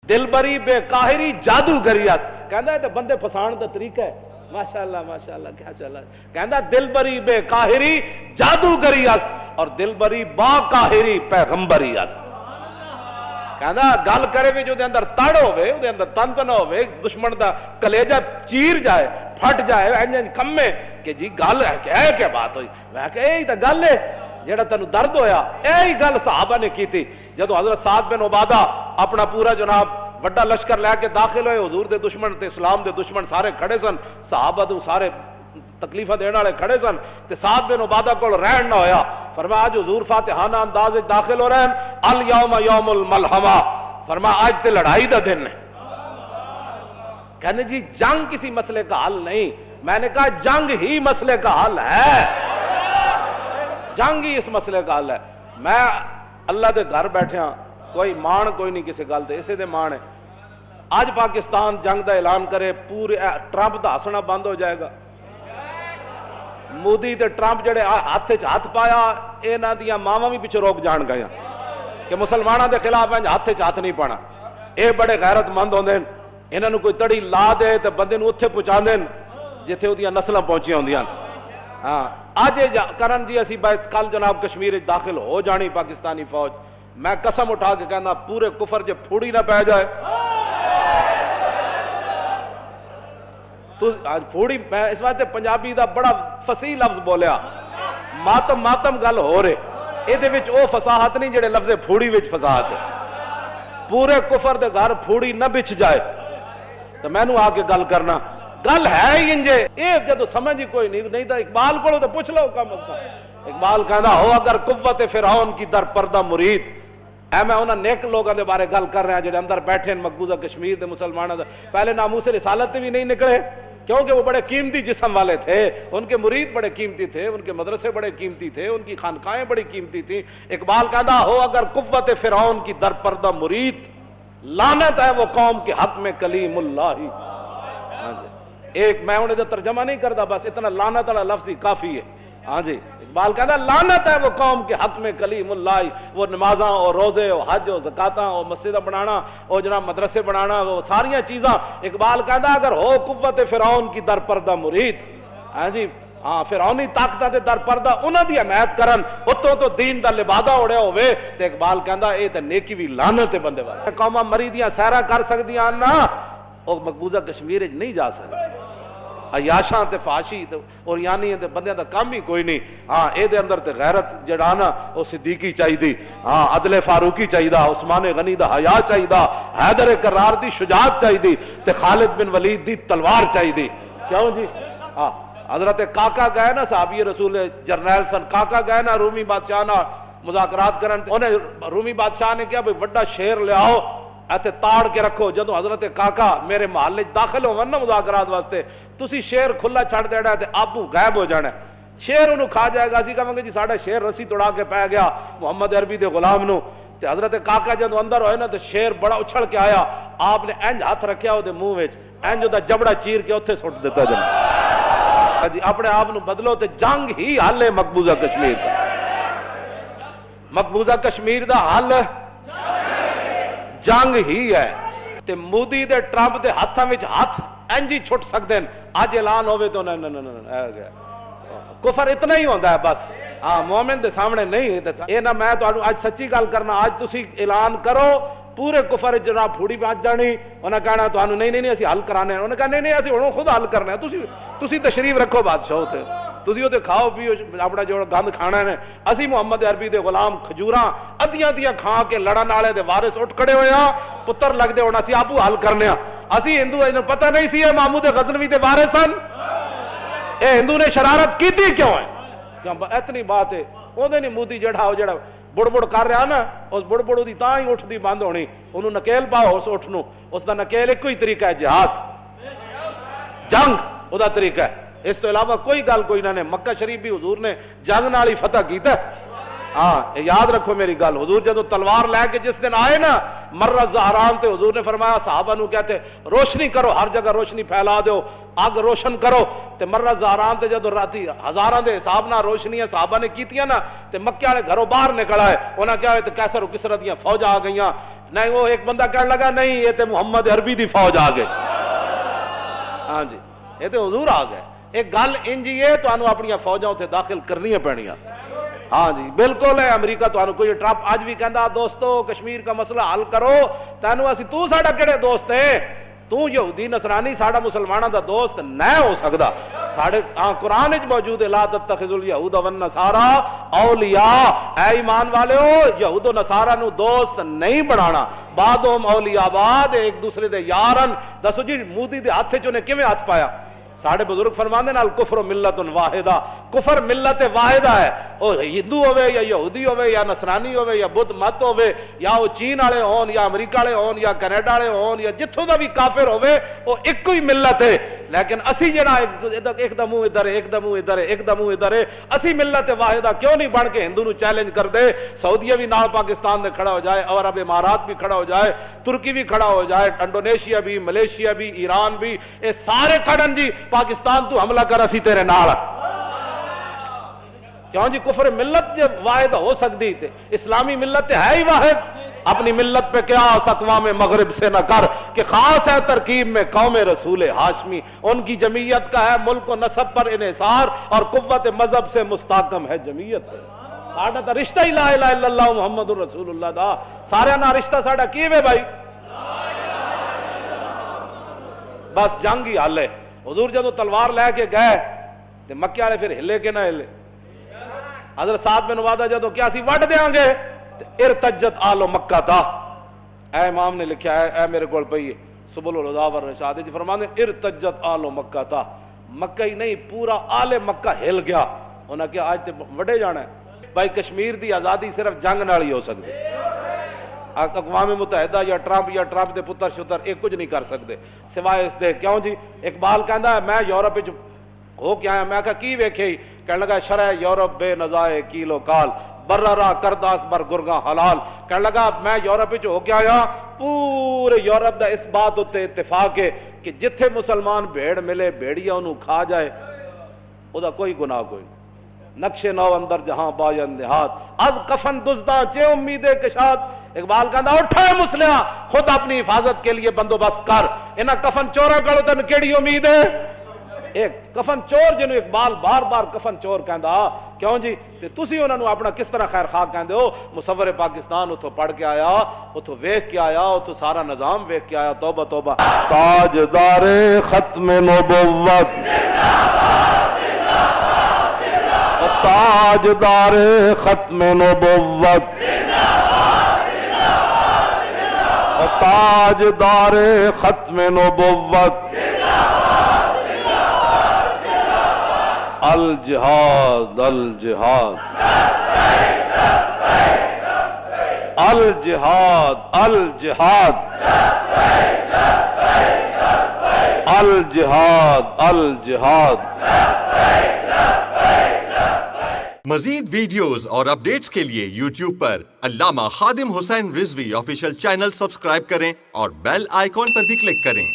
دل بری بے قاہری جادوگری است. کہندا ہے تے بندے پھسان دا طریقہ ہے. ماشاءاللہ کیا چلا. کہندا دل بری بے قاہری جادوگری است اور دل بری با قاہری پیغمبری است. کہندا گل کرے وی جو دے اندر تڑ ہوے او دے اندر تنت نہ ہوے, دشمن دا کلیجہ چیر جائے پھٹ جائے انج کمے کہ جی گل ہے کیا بات ہوئی. میں کہ یہی تے گل ہے جیڑا تینوں درد ہویا. یہی گل صحابہ نے کیتی جدو حضرت سعد بن عبادہ اپنا پورا جناب وڈا لشکر لے کے داخل ہوئے. حضور دے دشمن تے اسلام دے دشمن سارے کھڑے سن, صحابہ تو سارے تکلیفہ دینے والے کھڑے سن تے سعد بن عبادہ کول رہن نہ ہویا. فرمایا آج حضور فاتحانہ انداز وچ داخل ہو رہے ہیں, الیوم یوم الملحمہ, فرمایا آج تے لڑائی دا دن ہے. کہنے جی جنگ کسی مسئلے کا حل نہیں. میں نے کہا جنگ ہی مسئلے کا حل ہے, جنگ ہی اس مسئلے کا حل ہے. میں اللہ دے گھر بیٹھے ہاں, کوئی مان کوئی نہیں کسی گل تے, اسے دے مان ہے. آج پاکستان جنگ دا اعلان کرے, پورے ٹرمپ دا ہسنا بند ہو جائے گا. مودی تے ٹرمپ جڑے ہاتھ وچ ہاتھ پایا, انہاں دیاں ماواں بھی پیچھے روک جان گئیاں کہ مسلماناں دے خلاف ہاتھ وچ ہاتھ نہیں پانا. اے بڑے غیرت مند ہوندے, انہاں نوں کوئی تڑی لا دے تے بندے نوں اوتھے پہنچا دین جتھے اودیاں نسلاں پہنچیاں ہوندیاں. ہاں اج کرن جی اسی کل جناب کشمیر وچ داخل ہو جانی پاکستانی فوج. میں قسم اٹھا کے کہنا پورے کفر جے پھوڑی نہ پہ جائے تو آج پھوڑی. میں اس واسطے پنجابی دا بڑا فصیح لفظ بولیا, ماتم ماتم گل ہو رہے, یہ وچ او فصاحت نہیں جڑے لفظ پھوڑی وچ فصاحت ہے. پورے کفر دے گھر پھوڑی نہ بچ جائے تو میں نو آ کے گل کرنا گل ہے ہی انجے. اے جدو سمجھ ہی کوئی نہیں تو اقبال کو تو پوچھ لو کم از کم. اقبال کہنا ہو اگر قوت فرعون کی در پردہ مرید. اے میں انہاں نیک لوگاں دے بارے گل کر رہے ہیں جڑے اندر بیٹھے ہیں مقبوضہ کشمیر دے مسلمانوں دے. پہلے ناموس رسالت بھی نہیں نکلے کیونکہ وہ بڑے قیمتی جسم والے تھے, ان کے مرید بڑے قیمتی تھے, ان کے مدرسے بڑے قیمتی تھے, ان کی خانقاہیں بڑی قیمتی تھیں. اقبال کہنا ہو اگر قوت فرعون کی در پردہ مرید, لعنت ہے وہ قوم کے حق میں کلیم اللہ. ایک میں انہیں ترجمہ نہیں کرتا, بس اتنا لعنت والا لفظ ہی کافی ہے. ہاں جی اقبال کہتا ہے لعنت ہے وہ قوم کے حق میں کلیم اللہ. وہ نمازاں اور روزے اور حج اور زکاتاں اور مسجدیں بنانا اور جناب مدرسے بنانا, وہ ساریاں چیزاں. اقبال کہتا ہے اگر ہو قوت فرعون کی در پردہ مرید, ہاں جی ہاں فرعونی طاقتاں دے در پردہ انہاں دی حمایت کرن, اتوں تو دین دا لبادہ اڑیا ہوئے تے اقبال کہندا اے تے نیکی بھی لعنت ہے بندے واسطے. قوماں مریدیاں سیرا کر سکدیاں نا, او مقبوضہ کشمیر وچ نہیں جا سکدی. عیاشاں تے فاشی تے اور یعنی تے بندیاں دا کام ہی کوئی نہیں. ہاں اے دے اندر تے غیرت جڑا نا او صدیقی چاہیدی, ہاں عدل فاروقی چاہیدا, عثمان غنی دا حیا چاہیدا, حیدر کرار دی شجاعت چاہیدی تے خالد بن ولید دی تلوار چاہیدی. کیوں جی ہاں حضرت کاکا گئے نا صحابی رسول جرنیل سن, کاکا گئے نا رومی بادشاہ نا مذاکرات کرن, انہیں رومی بادشاہ نے کہا بھئی وڈا شیر لے آؤ ایتھے تاڑ کے رکھو. جدو حضرت کاکا میرے محلے داخل ہون نا مذاکرات واسطے, تسی شیر کھلا چھڑ دینا تے آبو غائب ہو جانا, شیر انہوں کھا جائے گا. اسی کہاں گے جی ساڑھا شیر رسی توڑا کے پہ گیا محمد عربی دے غلام نو. تے حضرت کاکا جدو اندر ہوئے نا تے شیر بڑا اچھڑ کے آیا, آپ نے انج ہاتھ رکھیا ہو دے منہ وچ, انج دا جبڑا چیر کے اتھے سٹ دیتا جناب. جی اپنے آپ نو بدلو تے جنگ ہی حل ہے مقبوضہ کشمیر دا. مقبوضہ کشمیر دا حل جنگ ہی ہے. تے مودی دے ٹرمپ دے ہاتھاں وچ ہاتھ انج ہی چھٹ سکدے ہیں. اج اعلان ہوئے تو کفر اتنا ہی ہوندا ہے بس. ہاں مومن دے سامنے نہیں. اے نہ میں تانوں اج سچی گل کرنا, اج تسی اعلان کرو پورے کفر جناب پھوڑی پہنچ جانی. انہاں کہنا تانوں نہیں اسی حل کرانے ہیں. انہاں کہا نہیں اسی ہن خود حل کرنا ہے. تسی تشریف رکھو بادشاہ تے, تسی اوتے کھاؤ پیو اپنا جو گند کھانا ہے. اسی محمد عربی دے غلام کھجوراں ادیاں کھا کے لڑن والے دے وارث اٹھ کھڑے ہوئے ہاں, پتر لگدے ہونا اسی آپو حل کرنے ہاں. اسی ہندو انہوں پتہ نہیں سی محمود غزنوی دے وارث سن. اے ہندو نے شرارت کیتی کیوں ہے؟ اتنی بات ہے. وہ نہیں مودی جڑا بڑ کر رہا نا, اس بڑ دی تاں ہی اٹھ دی بند ہونی. انہوں نکیل پاؤ اس اٹھ نو, اس دا نکیل ایک ہی طریقہ ہے جہاد, جنگ او دا طریقہ ہے. اس تو علاوہ کوئی گل کوئی نہ. نے مکہ شریف بھی حضور نے جنگ نال ہی فتح کیتا. ہاں یاد رکھو میری گل, حضور جدو تلوار لے کے جس دن آئے نا مرہ زہران تے حضور نے فرمایا صحابہ نو کہتے روشنی کرو, ہر جگہ روشنی پھیلا دو, آگ روشن کرو. تے مرہ زہران تے جدو راتی ہزاراں دے حساب نہ روشنیاں صحابہ نے کیتیاں نا تے مکے والے گھروں باہر نکل آئے, انہاں کیا ہوئے تے کیسر و کسرا دیاں فوج آ گئیاں. نہیں وہ ایک بندہ کہنے لگا نہیں یہ تے محمد عربی دی فوج آ گئے. ہاں جی یہ تے حضور آ گئے. ایک گل انجی ہے تو انہوں اپنی فوجاں اتنے داخل کرنی پڑنیاں. ہاں جی بالکل ہے. امریکہ تو کوئی ٹرمپ آج بھی کہندا دوستو کشمیر کا مسئلہ حل کرو, تینوں اسی تو ساڈا کہڑے دوست ہے, تو یہودی نصرانی ساڈا مسلماناں دا دوست نہ ہو سکدا. ساڈے قرآن وچ موجود ہے لا تتخذوا اليہود والنصارى اولیاء, اے ایمان والےو یہود و نصارا نو دوست نہیں بنانا, بعضهم اولیاء بعض, ایک دوسرے دے یارن. دسو جی مودی دے ہاتھ وچ انہیں کیویں ہاتھ پایا؟ ساڑھے بزرگ فرماندے نال کفر و ملت واحدہ, کفر ملت واحدہ ہے. او ہندو ہوئے یا یہودی ہوئے یا نصرانی ہوئے یا بدھ مت ہوئے یا وہ چین والے ہون یا امریکہ والے ہون یا کینیڈا والے ہون یا جتھوں دا بھی کافر ہوئے وہ ایک ہی ملت ہے. لیکن اسی جڑا ایک دمو ادھر ہے ایک دمو ادھر ہے ایک دمو ادھر ہے, اسی ملت واحدہ کیوں نہیں بن کے ہندو نو چیلنج کر دے؟ سعودیہ بھی نال پاکستان میں کھڑا ہو جائے, اور عرب امارات بھی کھڑا ہو جائے, ترکی بھی کھڑا ہو جائے, انڈونیشیا بھی, ملیشیا بھی, ایران بھی, یہ سارے کھڑن جی پاکستان تو حملہ کر اسی تیرے نال. کیوں جی کفر ملت جب واحد ہو سکتی تھے, اسلامی ملت ہے ہی واحد. اپنی ملت پہ قیاس اقوام مغرب سے نہ کر کہ خاص ہے ترکیب میں قوم رسول ہاشمی, ان کی جمعیت کا ہے ملک و نسب پر انحصار اور قوت مذہب سے مستحکم ہے جمعیت. ساڑھا تا رشتہ ہی لا الہ الا اللہ محمد رسول اللہ دا, سارے نا رشتہ ساڑھا کیوے بھائی؟ بس جنگ ہی حل ہے. حضور جدو تلوار لے کے گئے تے مکے والے پھر ہلے کے نہ ہلے. حضرت سعد بن عبادہ جدو کیا سی وڈ دیاں گے ارتجت آل مکہ تھا. اے امام نے لکھا ہے, اے میرے کول پئی ہے سبل الہدی والرشاد جی فرماندے ارتجت آل مکہ تھا, مکہ ہی نہیں پورا آل مکہ ہل گیا. انہاں کیا آج تے وڈے جانا ہے بھائی, کشمیر دی آزادی صرف جنگ نال ہی ہو سکتی. اقوام متحدہ یا ٹرمپ دے پتر شتر ایک کچھ نہیں کر سکتے سوائے اس دے. کیوں جی اقبال کہندا ہے میں یورپ وچ ہو کے آیا, میں کہا کی ویکھے؟ کہنے لگا شرح یورپ بے نزائے کیلو کال بررا کرداس بر گرگاں حلال. کہنے لگا میں یورپ وچ ہو کے آیا, پورے یورپ دا اس بات تے اتفاق ہے کہ جتھے مسلمان بھیڑ ملے بھیڑیا انہوں کھا جائے, او دا کوئی گناہ کوئی نہیں. نقش نو اندر جہاں باین نہاد از کفن دزداں چے امید کشاد. اقبال کہندا اٹھا مسلماں خود اپنی حفاظت کے لیے بندوبست کر, انہاں کفن چورا کڑو تن کیڑی امید ہے؟ ایک کفن چور جنوں اقبال بار بار کفن چور کہندا. کیوں جی تے تسی انہاں نو اپنا کس طرح خیر خواہ کہندے ہو؟ مصور پاکستان اتھوں پڑھ کے آیا, اتھوں ویکھ کے آیا, اتھوں سارا نظام ویکھ کے آیا. توبہ توبہ. تاجدار ختم نبوت تاجدار ختم نبوت تاجدار ختم نبوت الجہاد الجہاد الجہاد الجہاد الجہاد الجہاد. مزید ویڈیوز اور اپڈیٹس کے لیے یوٹیوب پر علامہ Khadim Hussain Rizvi official channel subscribe کریں اور بیل آئیکن پر بھی کلک کریں.